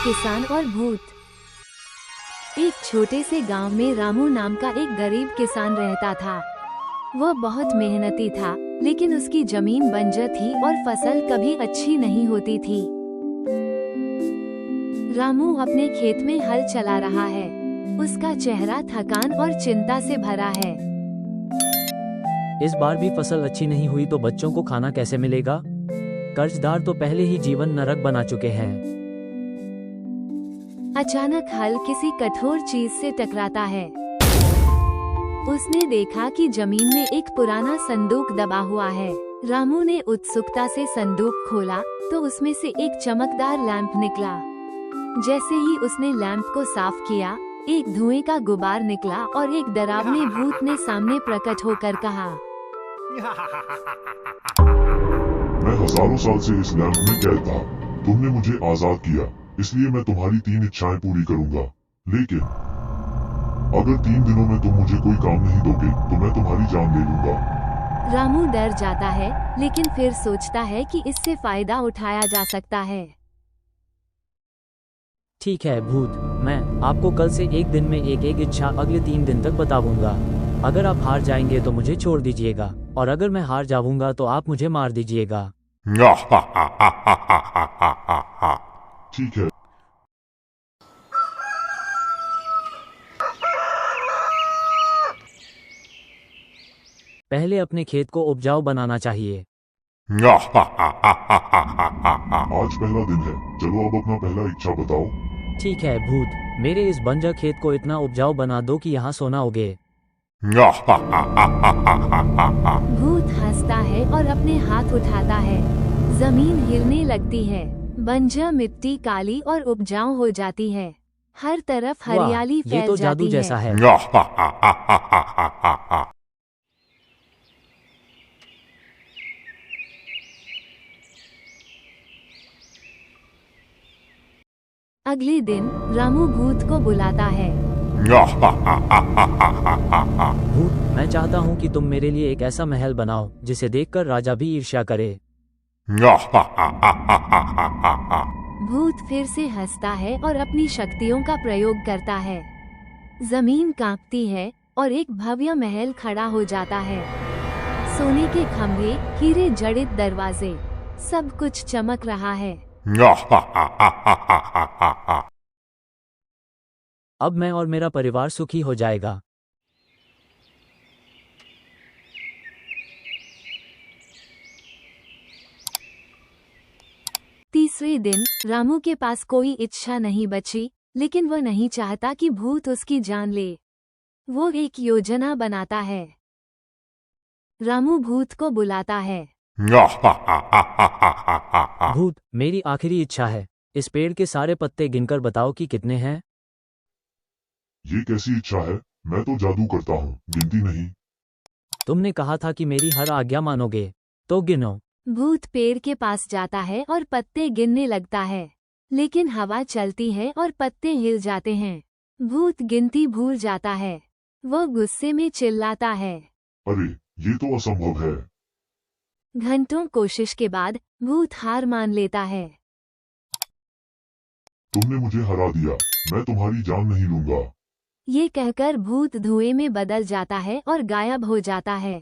किसान और भूत। एक छोटे से गांव में रामू नाम का एक गरीब किसान रहता था। वह बहुत मेहनती था, लेकिन उसकी जमीन बंजर थी और फसल कभी अच्छी नहीं होती थी। रामू अपने खेत में हल चला रहा है। उसका चेहरा थकान और चिंता से भरा है। इस बार भी फसल अच्छी नहीं हुई तो बच्चों को खाना कैसे मिलेगा? कर्जदार तो पहले ही जीवन नरक बना चुके हैं। अचानक हल किसी कठोर चीज से टकराता है। उसने देखा कि जमीन में एक पुराना संदूक दबा हुआ है। रामू ने उत्सुकता से संदूक खोला तो उसमें से एक चमकदार लैंप निकला। जैसे ही उसने लैंप को साफ किया, एक धुएं का गुबार निकला और एक डरावने भूत ने सामने प्रकट होकर कहा, मैं हजारों साल से इस लैंप में कैद था। तुमने मुझे आजाद किया, इसलिए मैं तुम्हारी 3 इच्छाएं पूरी करूंगा। लेकिन अगर 3 दिनों में तुम मुझे कोई काम नहीं दोगे तो मैं तुम्हारी जान ले लूंगा। रामू डर जाता है, लेकिन फिर सोचता है कि इससे फायदा उठाया जा सकता है। ठीक है भूत, मैं आपको कल से एक दिन में एक एक इच्छा अगले 3 दिन तक बताऊंगा। अगर आप हार जाएंगे तो मुझे छोड़ दीजिएगा, और अगर मैं हार जाऊंगा तो आप मुझे मार दीजिएगा। ठीक है। पहले अपने खेत को उपजाऊ बनाना चाहिए। आज पहला दिन है, चलो अब अपना पहला इच्छा बताओ। ठीक है भूत, मेरे इस बंजर खेत को इतना उपजाऊ बना दो कि यहाँ सोना उगे। भूत हंसता है और अपने हाथ उठाता है। जमीन हिलने लगती है। बंजर मिट्टी काली और उपजाऊ हो जाती है। हर तरफ हरियाली वाह, ये फैल तो जादू जाती जैसा है। अगले दिन रामू भूत को बुलाता है। भूत, मैं चाहता हूँ कि तुम मेरे लिए एक ऐसा महल बनाओ जिसे देखकर राजा भी ईर्ष्या करे। भूत फिर से हंसता है और अपनी शक्तियों का प्रयोग करता है। जमीन कांपती है और एक भव्य महल खड़ा हो जाता है। सोने के खंभे, हीरे जड़ित दरवाजे, सब कुछ चमक रहा है। अब मैं और मेरा परिवार सुखी हो जाएगा। तीसरे दिन रामू के पास कोई इच्छा नहीं बची, लेकिन वह नहीं चाहता कि भूत उसकी जान ले। वो एक योजना बनाता है। रामू भूत को बुलाता है। भूत, मेरी आखिरी इच्छा है। इस पेड़ के सारे पत्ते गिनकर बताओ कि कितने हैं। ये कैसी इच्छा है? मैं तो जादू करता हूँ, गिनती नहीं। तुमने कहा था कि मेरी हर आज्ञा मानोगे, तो गिनो। भूत पेड़ के पास जाता है और पत्ते गिनने लगता है, लेकिन हवा चलती है और पत्ते हिल जाते हैं। भूत गिनती भूल जाता है। वह गुस्से में चिल्लाता है, अरे, ये तो असंभव है। घंटों कोशिश के बाद भूत हार मान लेता है। तुमने मुझे हरा दिया, मैं तुम्हारी जान नहीं लूंगा। ये कहकर भूत धुएं में बदल जाता है और गायब हो जाता है।